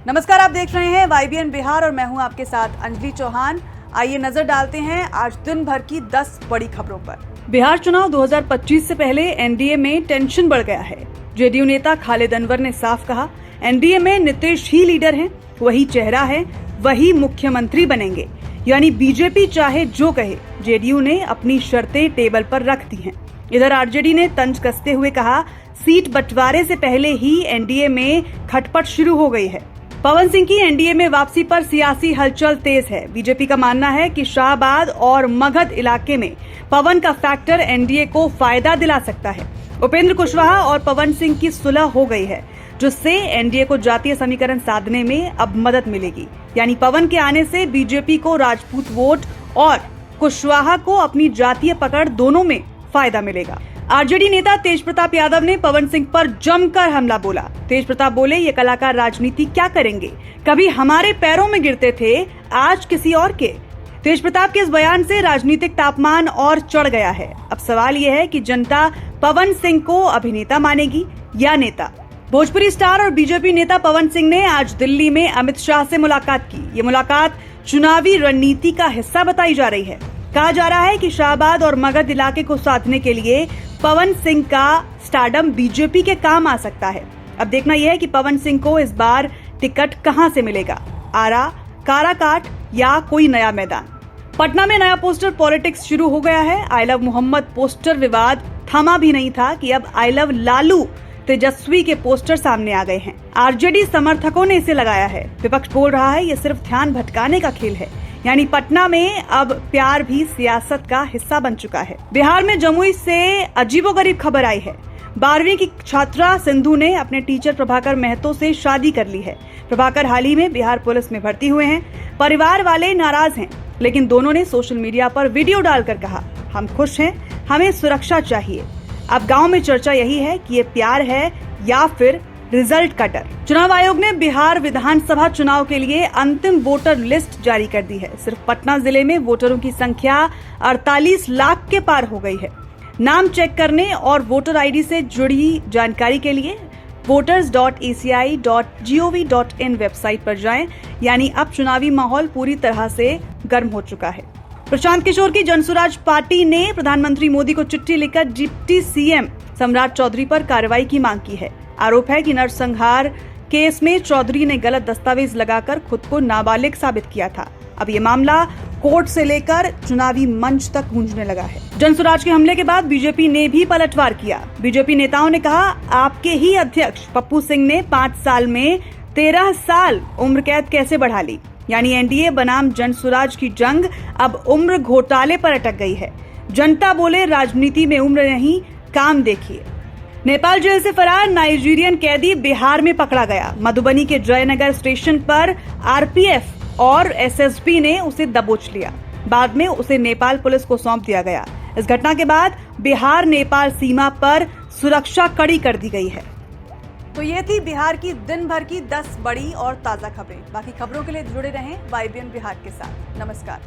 नमस्कार, आप देख रहे हैं YBN बिहार और मैं हूं आपके साथ अंजलि चौहान। आइए नजर डालते हैं आज दिन भर की 10 बड़ी खबरों पर। बिहार चुनाव 2025 से पहले एनडीए में टेंशन बढ़ गया है। जेडीयू नेता खालिद अनवर ने साफ कहा, एनडीए में नीतीश ही लीडर हैं, वही चेहरा है, वही मुख्यमंत्री बनेंगे। यानी बीजेपी चाहे जो कहे, जेडीयू ने अपनी शर्तें टेबल पर रख दी हैं। इधर आरजेडी ने तंज कसते हुए कहा, सीट बंटवारे से पहले ही एनडीए में खटपट शुरू हो गई है। पवन सिंह की एनडीए में वापसी पर सियासी हलचल तेज है। बीजेपी का मानना है कि शाहबाद और मगध इलाके में पवन का फैक्टर एनडीए को फायदा दिला सकता है। उपेंद्र कुशवाहा और पवन सिंह की सुलह हो गई है, जिससे एनडीए को जातीय समीकरण साधने में अब मदद मिलेगी। यानी पवन के आने से बीजेपी को राजपूत वोट और कुशवाहा को अपनी जातीय पकड़ दोनों में फायदा मिलेगा। आरजेडी नेता तेज प्रताप यादव ने पवन सिंह पर जमकर हमला बोला। तेज प्रताप बोले, ये कलाकार राजनीति क्या करेंगे, कभी हमारे पैरों में गिरते थे, आज किसी और के। तेज प्रताप के इस बयान से राजनीतिक तापमान और चढ़ गया है। अब सवाल यह है कि जनता पवन सिंह को अभिनेता मानेगी या नेता। भोजपुरी स्टार और बीजेपी नेता पवन सिंह ने आज दिल्ली में अमित शाह से मुलाकात की। ये मुलाकात चुनावी रणनीति का हिस्सा बताई जा रही है। कहा जा रहा है कि शाहबाद और मगध इलाके को साधने के लिए पवन सिंह का स्टारडम बीजेपी के काम आ सकता है। अब देखना यह है कि पवन सिंह को इस बार टिकट कहां से मिलेगा, आरा, काराकाट या कोई नया मैदान। पटना में नया पोस्टर पॉलिटिक्स शुरू हो गया है। आई लव मोहम्मद पोस्टर विवाद थमा भी नहीं था कि अब आई लव लालू तेजस्वी के पोस्टर सामने आ गए हैं। आरजेडी समर्थकों ने इसे लगाया है। विपक्ष बोल रहा है ये सिर्फ ध्यान भटकाने का खेल है। यानी पटना में अब प्यार भी सियासत का हिस्सा बन चुका है। बिहार में जमुई से अजीबोगरीब खबर आई है। 12वीं की छात्रा सिंधु ने अपने टीचर प्रभाकर महतो से शादी कर ली है। प्रभाकर हाल ही में बिहार पुलिस में भर्ती हुए हैं। परिवार वाले नाराज हैं, लेकिन दोनों ने सोशल मीडिया पर वीडियो डालकर कहा, हम खुश हैं, हमें सुरक्षा चाहिए। अब गांव में चर्चा यही है कि ये प्यार है या फिर रिजल्ट का डर। चुनाव आयोग ने बिहार विधानसभा चुनाव के लिए अंतिम वोटर लिस्ट जारी कर दी है। सिर्फ पटना जिले में वोटरों की संख्या 48 लाख के पार हो गई है। नाम चेक करने और वोटर आईडी से जुड़ी जानकारी के लिए voters.eci.gov.in वेबसाइट पर जाएं। यानी अब चुनावी माहौल पूरी तरह से गर्म हो चुका है। प्रशांत किशोर की जनसुराज पार्टी ने प्रधानमंत्री मोदी को चिट्ठी लिखकर डिप्टी सीएम सम्राट चौधरी पर कार्रवाई की मांग की है। आरोप है कि नरसंहार केस में चौधरी ने गलत दस्तावेज लगाकर खुद को नाबालिग साबित किया था। अब ये मामला कोर्ट से लेकर चुनावी मंच तक गूंजने लगा है। जनसुराज के हमले के बाद बीजेपी ने भी पलटवार किया। बीजेपी नेताओं ने कहा, आपके ही अध्यक्ष पप्पू सिंह ने 5 साल में 13 साल उम्र कैद कैसे बढ़ा ली। यानी एनडीए बनाम जनसुराज की जंग अब उम्र घोटाले पर अटक गई है। जनता बोले, राजनीति में उम्र नहीं, काम देखिए। नेपाल जेल से फरार नाइजीरियन कैदी बिहार में पकड़ा गया। मधुबनी के जयनगर स्टेशन पर आरपीएफ और एसएसबी ने उसे दबोच लिया। बाद में उसे नेपाल पुलिस को सौंप दिया गया। इस घटना के बाद बिहार नेपाल सीमा पर सुरक्षा कड़ी कर दी गई है। तो ये थी बिहार की दिन भर की 10 बड़ी और ताजा खबरें। बाकी खबरों के लिए जुड़े रहें YBN बिहार के साथ। नमस्कार।